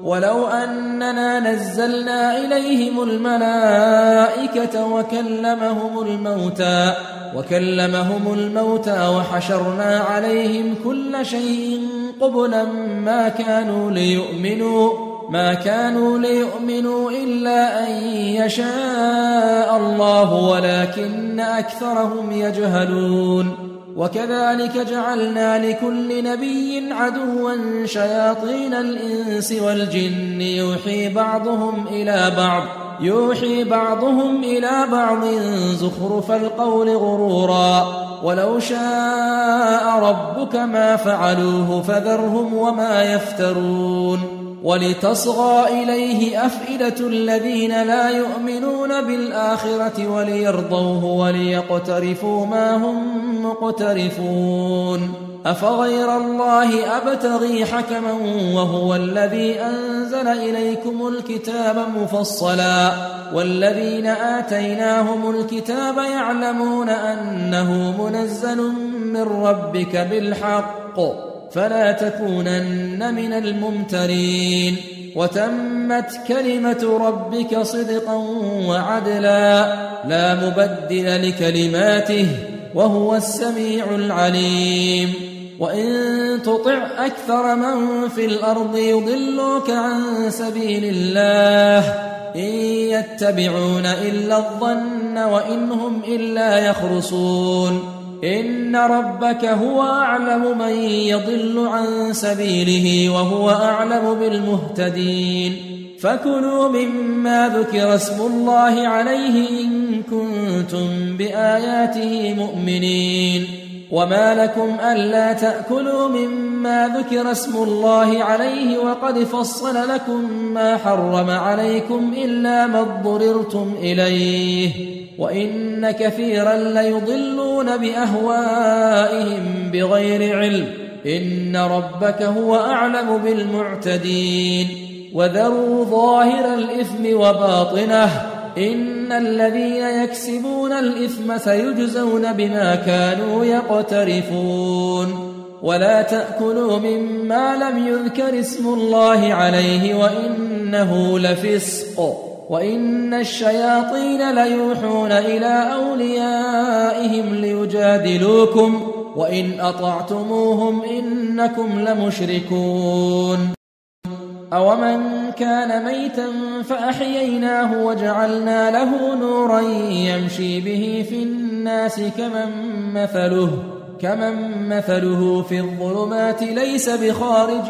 ولو أننا نزلنا إليهم الملائكة وكلمهم الموتى وحشرنا عليهم كل شيء قبلا ما كانوا ليؤمنوا إلا أن يشاء الله ولكن أكثرهم يجهلون. وكذلك جعلنا لكل نبي عدوا شياطين الإنس والجن يوحي بعضهم إلى بعض زخرف القول غرورا ولو شاء ربك ما فعلوه فذرهم وما يفترون. ولتصغى إليه أفئدة الذين لا يؤمنون بالآخرة وليرضوه وليقترفوا ما هم مقترفون. أفغير الله أبتغي حكما وهو الذي أنزل إليكم الكتاب مفصلا والذين آتيناهم الكتاب يعلمون أنه منزل من ربك بالحق فلا تكونن من الممترين. وتمت كلمة ربك صدقا وعدلا لا مبدل لكلماته وهو السميع العليم. وإن تطع أكثر من في الأرض يضلوك عن سبيل الله إن يتبعون إلا الظن وإن هم إلا يخرصون. إن ربك هو أعلم من يضل عن سبيله وهو أعلم بالمهتدين. فكلوا مما ذكر اسم الله عليه إن كنتم بآياته مؤمنين. وما لكم ألا تأكلوا مما ذكر اسم الله عليه وقد فصل لكم ما حرم عليكم إلا ما اضطررتم إليه وإن كثيرا ليضلون بأهوائهم بغير علم إن ربك هو أعلم بالمعتدين. وذروا ظاهر الإثم وباطنه إن الذين يكسبون الإثم سيجزون بما كانوا يقترفون. ولا تأكلوا مما لم يذكر اسم الله عليه وإنه لفسق وإن الشياطين ليوحون إلى أوليائهم ليجادلوكم وإن أطعتموهم إنكم لمشركون. أومن كان ميتا فأحييناه وجعلنا له نورا يمشي به في الناس كمن مثله في الظلمات ليس بخارج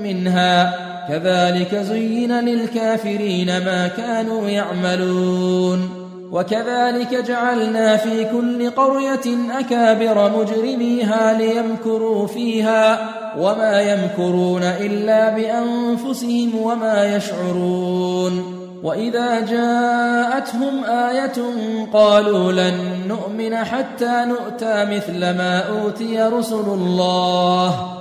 منها كذلك زين للكافرين ما كانوا يعملون. وكذلك جعلنا في كل قرية أكابر مجرميها ليمكروا فيها وما يمكرون إلا بأنفسهم وما يشعرون. وإذا جاءتهم آية قالوا لن نؤمن حتى نؤتى مثل ما أوتي رسل الله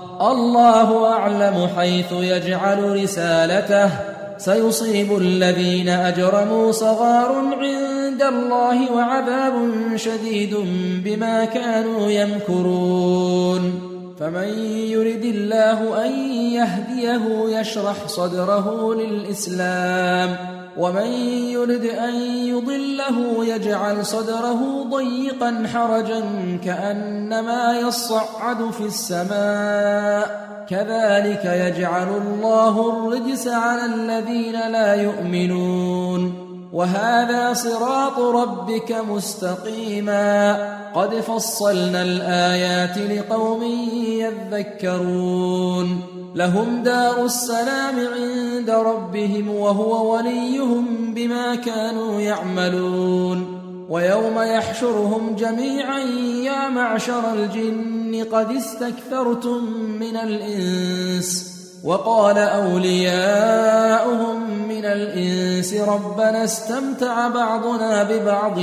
أعلم حيث يجعل رسالته سيصيب الذين أجرموا صغار عند الله وعذاب شديد بما كانوا يمكرون. فمن يرد الله أن يهديه يشرح صدره للإسلام ومن يرد أن يضله يجعل صدره ضيقا حرجا كأنما يصعد في السماء كذلك يجعل الله الرجس على الذين لا يؤمنون. وهذا صراط ربك مستقيما قد فصلنا الآيات لقوم يذكرون. لهم دار السلام عند ربهم وهو وليهم بما كانوا يعملون. ويوم يحشرهم جميعا يا معشر الجن قد استكثرتم من الإنس وقال أولياؤهم من الإنس ربنا استمتع بعضنا ببعض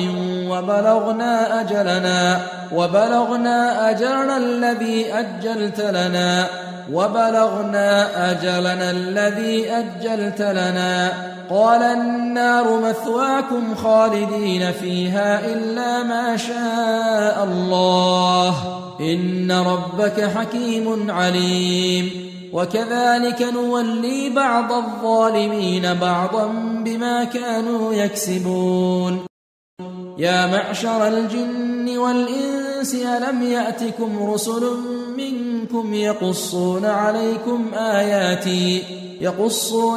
وبلغنا أجلنا الذي أجلت لنا قال النار مثواكم خالدين فيها إلا ما شاء الله إن ربك حكيم عليم. وكذلك نولي بعض الظالمين بعضا بما كانوا يكسبون. يا معشر الجن والإنس ألم يأتكم رسل منكم يقصون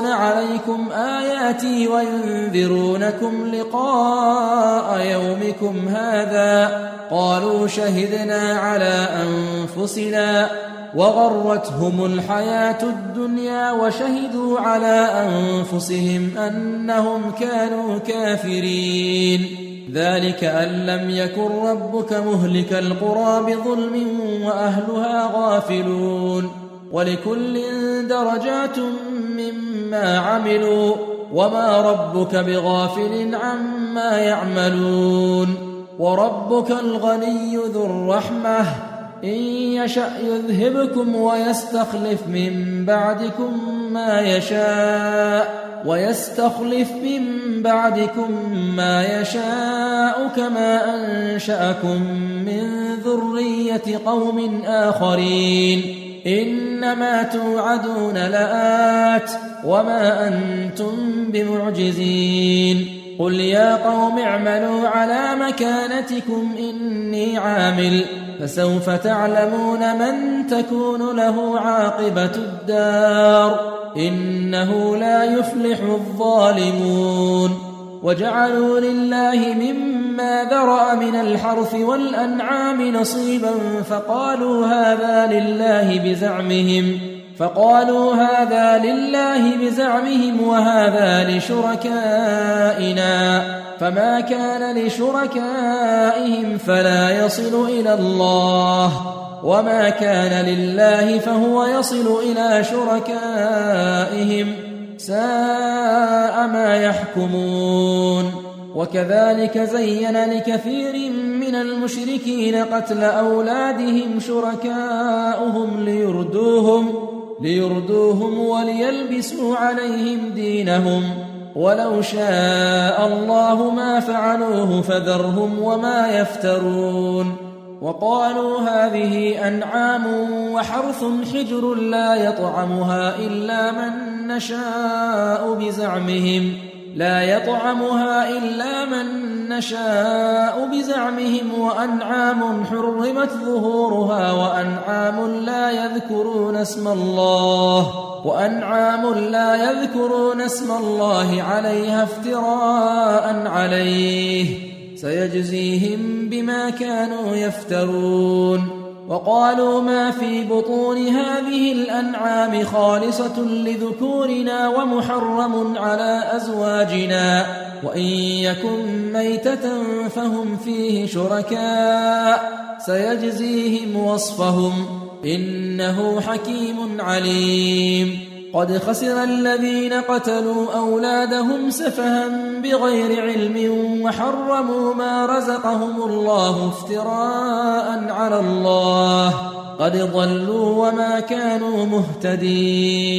عليكم آياتي وينذرونكم لقاء يومكم هذا؟ قالوا شهدنا على أنفسنا وغرتهم الحياة الدنيا وشهدوا على أنفسهم أنهم كانوا كافرين. ذلك أن لم يكن ربك مهلك القرى بظلم وأهلها غافلون. ولكل درجات مما عملوا وما ربك بغافل عما يعملون. وربك الغني ذو الرحمة إن يشأ يذهبكم ويستخلف من بعدكم ما يشاء كما أنشأكم من ذرية قوم آخرين. إنما توعدون لآت وما أنتم بمعجزين. قل يا قوم اعملوا على مكانتكم إني عامل فسوف تعلمون من تكون له عاقبة الدار إنه لا يفلح الظالمون. وجعلوا لله مما ذرأ من الحرث والأنعام نصيبا فقالوا هذا لله بزعمهم وهذا لشركائنا فما كان لشركائهم فلا يصل إلى الله وما كان لله فهو يصل إلى شركائهم ساء ما يحكمون. وكذلك زين لكثير من المشركين قتل أولادهم شركاؤهم ليردوهم وليلبسوا عليهم دينهم ولو شاء الله ما فعلوه فذرهم وما يفترون. وقالوا هذه أنعام وحرث حجر لا يطعمها إلا من نشاء بزعمهم وأنعام حرمت ظهورها وأنعام لا يذكرون اسم الله عليها افتراء عليه سيجزيهم بما كانوا يفترون. وقالوا ما في بطون هذه الأنعام خالصة لذكورنا ومحرم على أزواجنا وإن يكن ميتة فهم فيه شركاء سيجزيهم وصفهم إنه حكيم عليم. قد خسر الذين قتلوا أولادهم سفها بغير علم وحرموا ما رزقهم الله افتراء على الله قد ضلوا وما كانوا مهتدين.